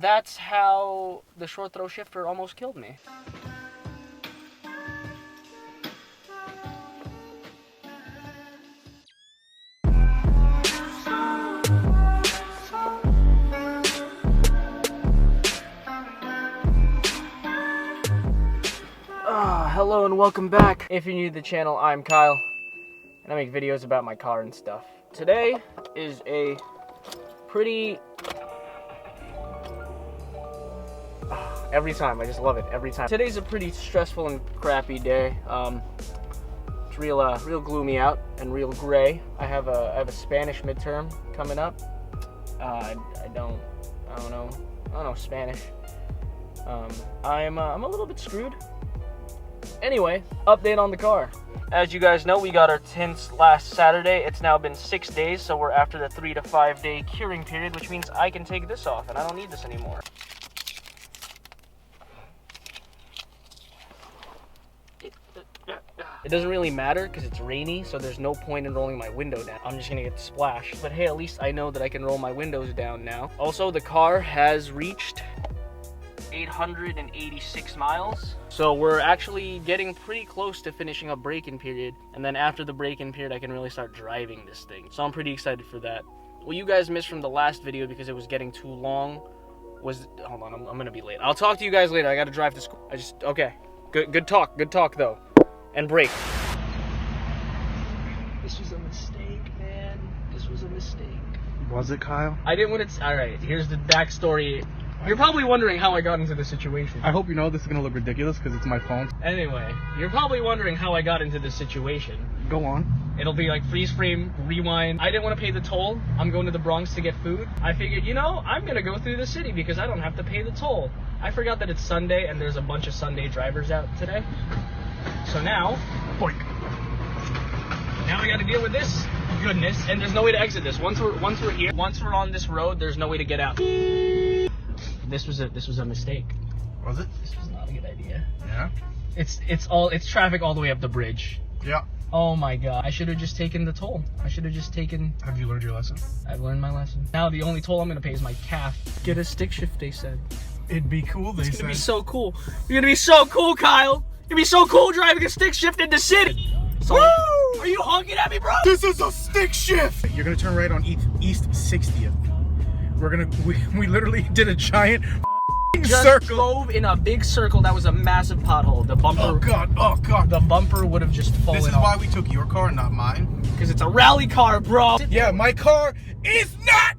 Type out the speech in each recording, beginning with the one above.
that's how the short throw shifter almost killed me. Hello and welcome back. If you're new to the channel, I'm Kyle, and I make videos about my car and stuff. Today is a pretty... every time, I just love it, every time. Today's a pretty stressful and crappy day. It's real gloomy out and real gray. I have a Spanish midterm coming up. I don't know Spanish. I'm a little bit screwed. Anyway, update on the car. As you guys know, we got our tints last Saturday. It's now been 6 days, so we're after the 3 to 5 day curing period, which means I can take this off and I don't need this anymore. It doesn't really matter because it's rainy, so there's no point in rolling my window down. I'm just gonna get splashed. But hey, at least I know that I can roll my windows down now. Also, the car has reached 886 miles. So we're actually getting pretty close to finishing a break-in period. And then after the break-in period, I can really start driving this thing. So I'm pretty excited for that. What you guys missed from the last video because it was getting too long was... Hold on, I'm gonna be late. I'll talk to you guys later. I gotta drive to school. Okay. Good talk though. And break. This was a mistake, man. This was a mistake. Was it, Kyle? I didn't want to... Alright, here's the backstory. You're probably wondering how I got into this situation. I hope you know this is going to look ridiculous because it's my phone. Anyway, you're probably wondering how I got into this situation. Go on. It'll be like freeze frame, rewind. I didn't want to pay the toll. I'm going to the Bronx to get food. I figured, you know, I'm going to go through the city because I don't have to pay the toll. I forgot that it's Sunday and there's a bunch of Sunday drivers out today. So now, boink. Now I got to deal with this goodness, and there's no way to exit this. Once we're here, once we're on this road, there's no way to get out. This was a mistake. Was it? This was not a good idea. Yeah. It's traffic all the way up the bridge. Yeah. Oh my god. I should have just taken the toll. Have you learned your lesson? I've learned my lesson. Now the only toll I'm gonna pay is my calf. Get a stick shift, they said. It'd be cool, they said. It's gonna be so cool. You're gonna be so cool, Kyle. You're gonna be so cool driving a stick shift in the city. So, woo! Are you honking at me, bro? This is a stick shift! You're gonna turn right on East 60th. We literally did a giant just drove in a big circle that was a massive pothole. The bumper. Oh god. The bumper would have just fallen off. This is why we took your car, not mine. Because it's a rally car, bro. Yeah, my car is not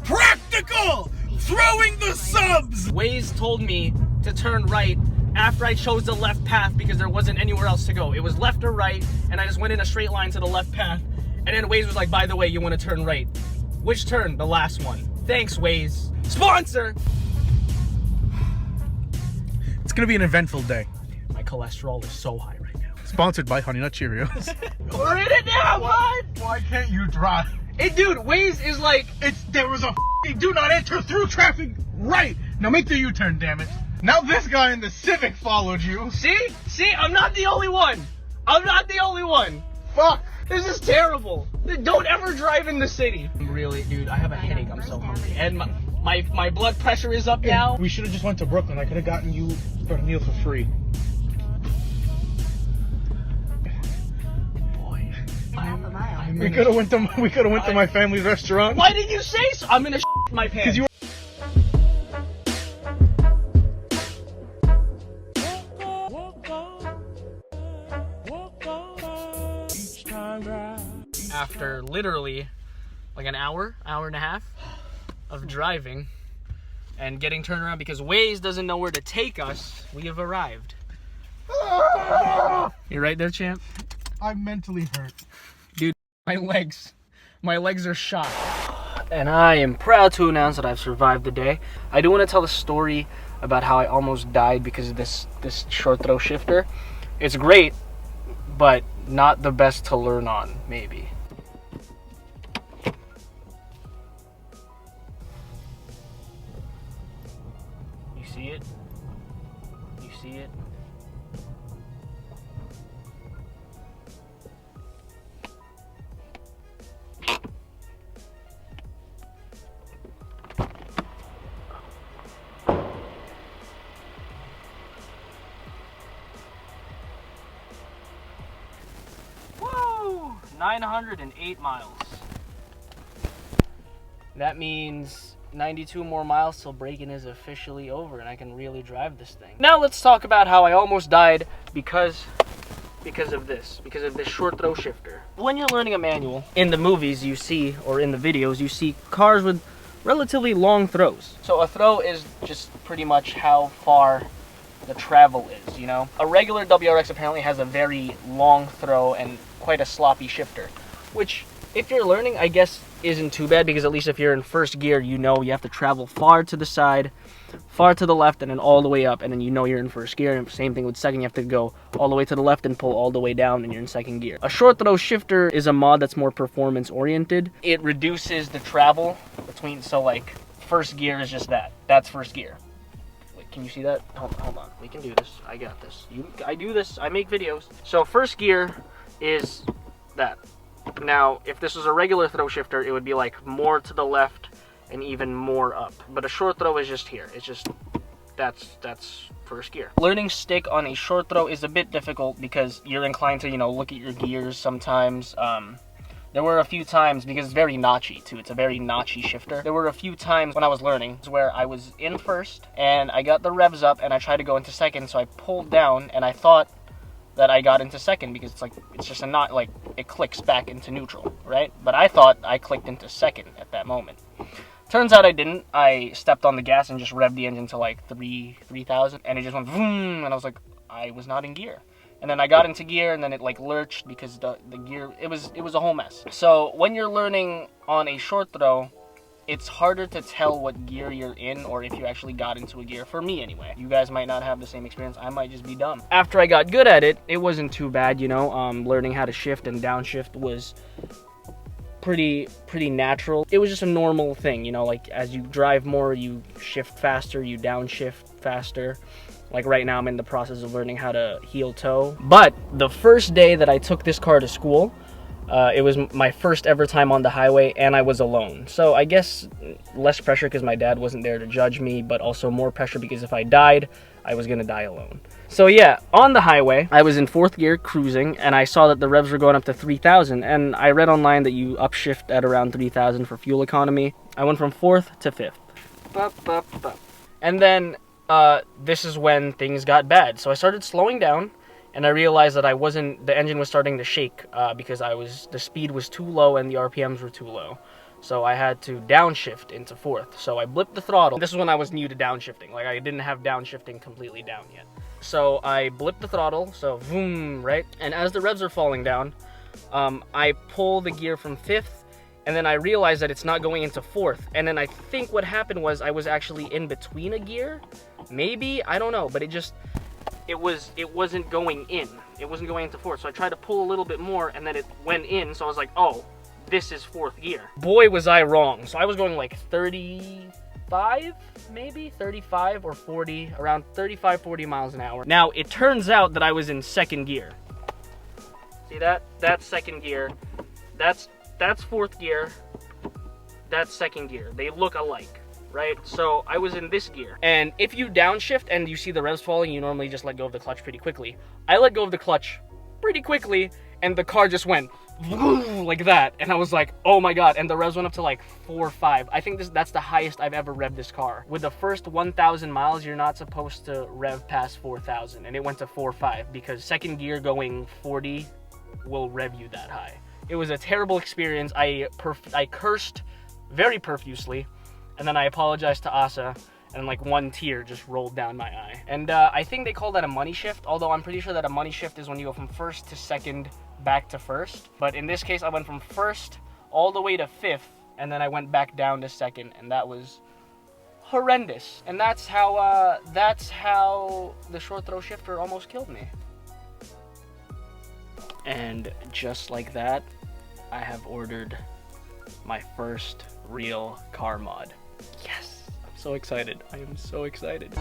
practical. Throwing the subs. Waze told me to turn right after I chose the left path because there wasn't anywhere else to go. It was left or right, and I just went in a straight line to the left path. And then Waze was like, by the way, you want to turn right. Which turn? The last one. Thanks, Waze. Sponsor! It's gonna be an eventful day. My cholesterol is so high right now. Sponsored by Honey Nut Cheerios. We're in it now, what? Why can't you drive? Hey, dude, Waze is like... There was a do not enter through traffic right. Now make the U-turn, damn it. Now this guy in the Civic followed you. See, I'm not the only one. Fuck. This is terrible. Don't ever drive in the city. Really, dude, I have a headache. I'm so hungry. And my blood pressure is up now. We should have just went to Brooklyn. I could have gotten you a meal for free. Boy. We could have went to my family's restaurant. Why did you say so? I'm gonna shit my pants. After literally like an hour and a half of driving and getting turned around because Waze doesn't know where to take us, we have arrived. You right there, champ? I'm mentally hurt. Dude, my legs are shot. And I am proud to announce that I've survived the day. I do want to tell a story about how I almost died because of this short throw shifter. It's great, but not the best to learn on, maybe. You see it? You see it? 908 miles. That means 92 more miles till break-in is officially over and I can really drive this thing. Now let's talk about how I almost died because of this short throw shifter. When you're learning a manual, in the movies you see, or in the videos, you see cars with relatively long throws. So a throw is just pretty much how far the travel is, you know? A regular WRX apparently has a very long throw and quite a sloppy shifter, which if you're learning, I guess isn't too bad, because at least if you're in first gear, you know you have to travel far to the side, far to the left, and then all the way up, and then you know you're in first gear. And same thing with second, you have to go all the way to the left and pull all the way down, and you're in second gear. A short throw shifter is a mod that's more performance oriented. It reduces the travel between, so like first gear is just that's first gear. Wait, can you see that? Hold on, we can do this. I got this. I do this, I make videos. So first gear is that. Now, if this was a regular throw shifter, it would be like more to the left and even more up. But a short throw is just here. It's just, that's first gear. Learning stick on a short throw is a bit difficult because you're inclined to, you know, look at your gears sometimes. There were a few times, because it's very notchy too, it's a very notchy shifter. There were a few times when I was learning where I was in first and I got the revs up and I tried to go into second, so I pulled down and I thought that I got into second because it's just a knot, like it clicks back into neutral, right? But I thought I clicked into second at that moment. Turns out I didn't. I stepped on the gas and just revved the engine to like 3,000 and it just went vroom, and I was like, I was not in gear. And then I got into gear and then it like lurched because the gear, it was a whole mess. So when you're learning on a short throw, it's harder to tell what gear you're in or if you actually got into a gear, for me anyway. You guys might not have the same experience, I might just be dumb. After I got good at it, it wasn't too bad, you know. Learning how to shift and downshift was pretty natural. It was just a normal thing, you know, like as you drive more, you shift faster, you downshift faster. Like right now I'm in the process of learning how to heel toe. But the first day that I took this car to school, it was my first ever time on the highway and I was alone. So I guess less pressure because my dad wasn't there to judge me, but also more pressure because if I died, I was gonna die alone. So yeah, on the highway, I was in fourth gear cruising and I saw that the revs were going up to 3,000, and I read online that you upshift at around 3,000 for fuel economy. I went from fourth to fifth. And then this is when things got bad. So I started slowing down and I realized that the engine was starting to shake because the speed was too low and the RPMs were too low. So I had to downshift into fourth. So I blipped the throttle. This is when I was new to downshifting. Like I didn't have downshifting completely down yet. So I blipped the throttle, so vroom, right? And as the revs are falling down, I pull the gear from fifth, and then I realized that it's not going into fourth. And then I think what happened was I was actually in between a gear. Maybe, I don't know, but it wasn't going in. It wasn't going into fourth. So I tried to pull a little bit more and then it went in. So I was like, oh, this is fourth gear. Boy, was I wrong. So I was going like 35, maybe 35 or 40, around 35, 40 miles an hour. Now it turns out that I was in second gear. See that? That's second gear. That's fourth gear. That's second gear. They look alike, right? So I was in this gear. And if you downshift and you see the revs falling, you normally just let go of the clutch pretty quickly. I let go of the clutch pretty quickly and the car just went like that. And I was like, oh my God. And the revs went up to like 4 or 5. I think that's the highest I've ever revved this car. With the first 1,000 miles, you're not supposed to rev past 4,000. And it went to 4 or 5 because second gear going 40 will rev you that high. It was a terrible experience. I cursed very profusely. And then I apologized to Asa, and like one tear just rolled down my eye. And I think they call that a money shift, although I'm pretty sure that a money shift is when you go from first to second back to first. But in this case, I went from first all the way to fifth, and then I went back down to second, and that was horrendous. And that's how the short throw shifter almost killed me. And just like that, I have ordered my first real car mod. Yes, I'm so excited. I am so excited.